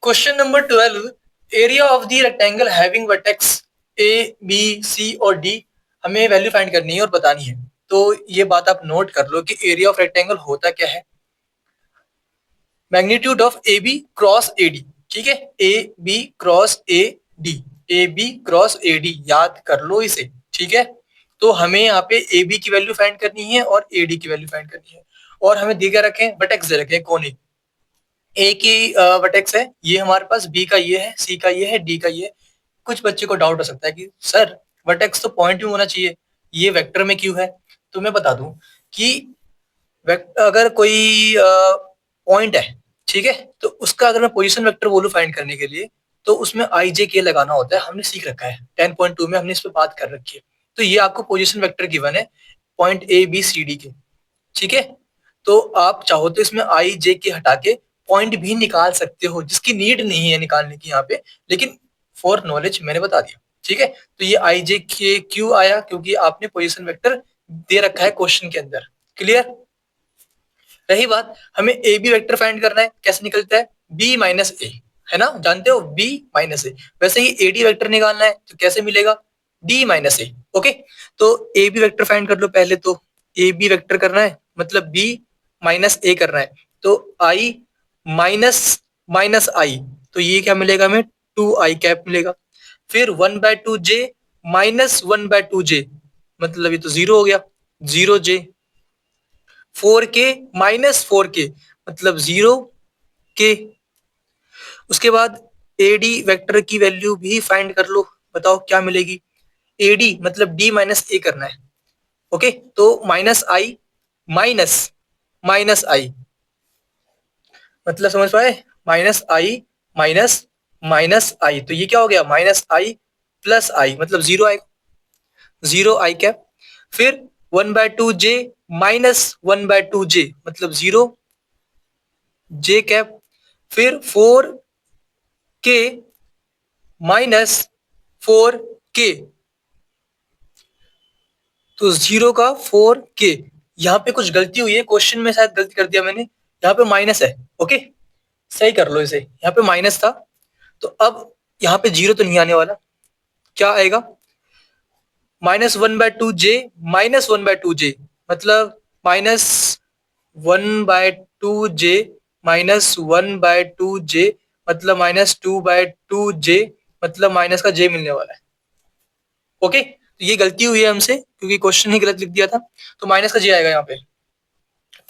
Question number 12, area of the rectangle having vertex A B C और D, हमें value find करनी है और बतानी है। तो ये बात आप नोट कर लो कि एरिया ऑफ रेक्टेंगल होता क्या है, magnitude of A B cross A D. ठीक है, A B cross A D, A B cross A D, याद कर लो इसे। ठीक है, तो हमें यहाँ पे ए बी की वैल्यू फाइंड करनी है और ए डी की वैल्यू फाइंड करनी है, और हमें दे के रखे वर्टेक्स दे रखे हैं कोने। ए की वर्टेक्स है ये हमारे पास, बी का ये है, सी का ये है, डी का ये है। कुछ बच्चे को डाउट हो सकता है कि सर वर्टेक्स तो पॉइंट में होना चाहिए, ये वेक्टर में क्यों है? तो मैं बता दूं कि अगर कोई पॉइंट है, ठीक है, तो उसका अगर मैं पोजीशन वेक्टर बोलूं फाइंड करने के लिए, तो उसमें आई जे के लगाना होता है। हमने सीख रखा है 10.2 में, हमने इस पे बात कर रखी है। तो ये आपको पोजीशन वेक्टर गिवन है point A B C D के। ठीक है, तो आप चाहो तो इसमें आई जे के हटा के पॉइंट भी निकाल सकते हो, जिसकी नीड नहीं है निकालने की यहाँ पे, लेकिन फॉर नॉलेज मैंने बता दिया। ठीक है, तो ये आई जे के क्यों आया, क्योंकि आपने पोजीशन वेक्टर दे रखा है क्वेश्चन के अंदर। क्लियर? रही बात, हमें ए बी वेक्टर फाइंड करना है, कैसे निकलता है? बी माइनस ए, है ना, जानते हो, बी माइनस ए। वैसे ही ए डी वेक्टर निकालना है तो कैसे मिलेगा? डी माइनस ए। ओके, तो ए बी वेक्टर फाइंड कर लो पहले। तो ए बी वेक्टर करना है मतलब बी माइनस ए करना है, तो आई माइनस माइनस आई, तो ये क्या मिलेगा हमें? 2 आई कैप मिलेगा। फिर 1/2 जे माइनस 1/2 जे, मतलब ये तो 0 हो गया, 0 जे। 4k माइनस 4k मतलब 0k। उसके बाद एडी वेक्टर की वैल्यू भी फाइंड कर लो, बताओ क्या मिलेगी? एडी मतलब डी माइनस ए करना है। ओके, तो माइनस आई माइनस माइनस आई, मतलब समझ पाए? माइनस आई माइनस माइनस आई, तो ये क्या हो गया? माइनस आई प्लस आई, मतलब 0 आएगा, 0 आई कैप। फिर 1/2 जे माइनस 1/2 जे, मतलब 0 जे कैप। फिर 4k माइनस 4k, तो 0 का 4k। यहाँ पे कुछ गलती हुई है क्वेश्चन में, शायद गलती कर दिया मैंने, यहाँ पे माइनस है। ओके, सही कर लो इसे, यहाँ पे माइनस था, तो अब यहाँ पे 0 तो नहीं आने वाला, क्या आएगा? -1/2 जे -1/2 जे, मतलब -1/2 जे -1/2 जे, मतलब -2/2 जे, मतलब माइनस का जे मिलने वाला है। ओके, तो ये गलती हुई है हमसे क्योंकि क्वेश्चन ही गलत लिख दिया था, तो माइनस का जे आएगा यहाँ पे।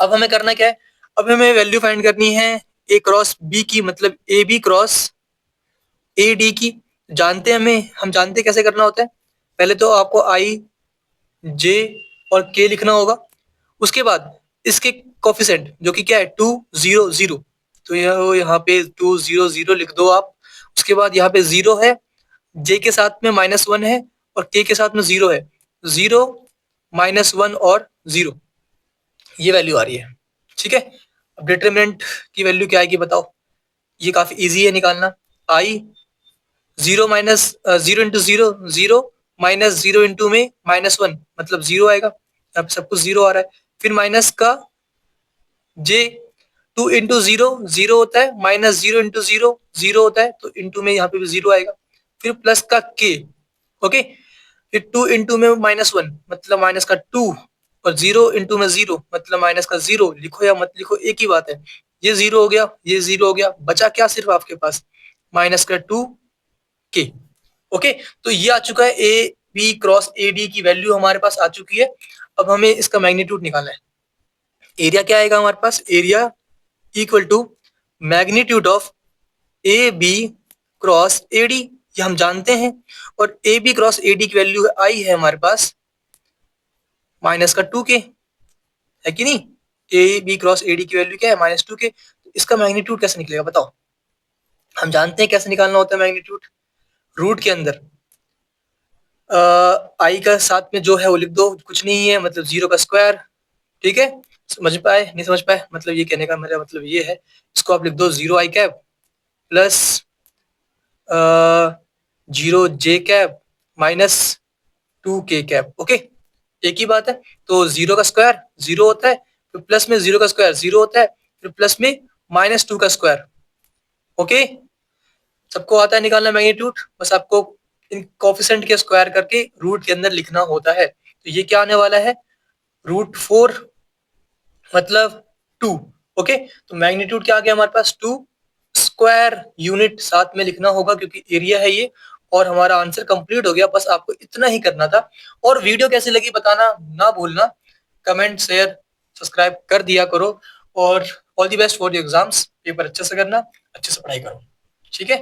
अब हमें करना क्या है? अब हमें वैल्यू फाइंड करनी है ए क्रॉस बी की, मतलब A B cross A D की। जानते हैं हम जानते हैं कैसे करना होता है। पहले तो आपको आई जे और के लिखना होगा, उसके बाद इसके कोफिशिएंट जो कि क्या है 2 0 0, तो यहाँ पे 2 0 0 लिख दो आप। उसके बाद यहाँ पे 0 है, जे के साथ में -1 है और के के साथ में 0 है, 0 -1 और 0, ये वैल्यू आ रही है। ठीक है, अब डिटरमिनेंट की वैल्यू क्या आएगी बताओ? ये काफी इजी है निकालना। आई 0 माइनस 0 इंटू 0 0 माइनस 0 इंटू में -1, मतलब 0 आएगा, यहाँ पे सब कुछ 0 आ रहा है। फिर माइनस का जे, 2 इंटू 0 0 होता है, -0 इंटू 0 0 होता है, तो इंटू में यहाँ पे भी 0 आएगा। फिर प्लस का के। ओके, फिर 2 इंटू में -1 मतलब माइनस का 2, और 0 इंटू में 0 मतलब माइनस का 0। लिखो या मत लिखो एक ही बात है, ये 0 हो गया, ये 0 हो गया, बचा क्या सिर्फ आपके पास? माइनस का 2k। ओके, तो ये आ चुका है, A B cross A D की वैल्यू हमारे पास आ चुकी है। अब हमें इसका मैग्नीट्यूड निकालना है। एरिया क्या आएगा हमारे पास? Area equal to magnitude of A B cross A D, ये हम जानते हैं, और A B cross A D की वैल्यू आई है हमारे पास माइनस का 2k, है कि नहीं? A B cross A D की वैल्यू क्या है? -2k। तो इसका मैग्नीट्यूड कैसे निकलेगा बताओ? हम जानते हैं कैसे निकालना होता है मैग्नीट्यूड। रूट के अंदर आई का साथ में जो है वो लिख दो, कुछ नहीं है, मतलब 0 का स्क्वायर। ठीक है, समझ पाए? नहीं समझ पाए? मतलब ये कहने का मेरा मतलब ये है, इसको आप लिख दो 0 आई कैप प्लस 0 जे कैप -2k कैप। ओके, एक ही बात है। तो 0 का स्क्वायर 0 होता है, फिर प्लस में 0 का स्क्वायर 0 होता है, फिर प्लस में -2 का स्क्वायर। ओके, सबको आता है निकालना मैग्नीट्यूड, बस आपको इन कोफिशिएंट के स्क्वायर करके रूट के अंदर लिखना होता है। तो ये क्या आने वाला है, √4 मतलब 2। ओके, तो मैग्नीट्यूड क्या आ गया हमारे पास, 2 स्क्वायर यूनिट साथ में लिखना होगा क्योंकि एरिया है ये। और हमारा आंसर कंप्लीट हो गया, बस आपको इतना ही करना था। और वीडियो कैसी लगी बताना ना भूलना, कमेंट शेयर सब्सक्राइब कर दिया करो। और all the best for the exams, paper अच्छे से करना, अच्छे से पढ़ाई करो, ठीक है।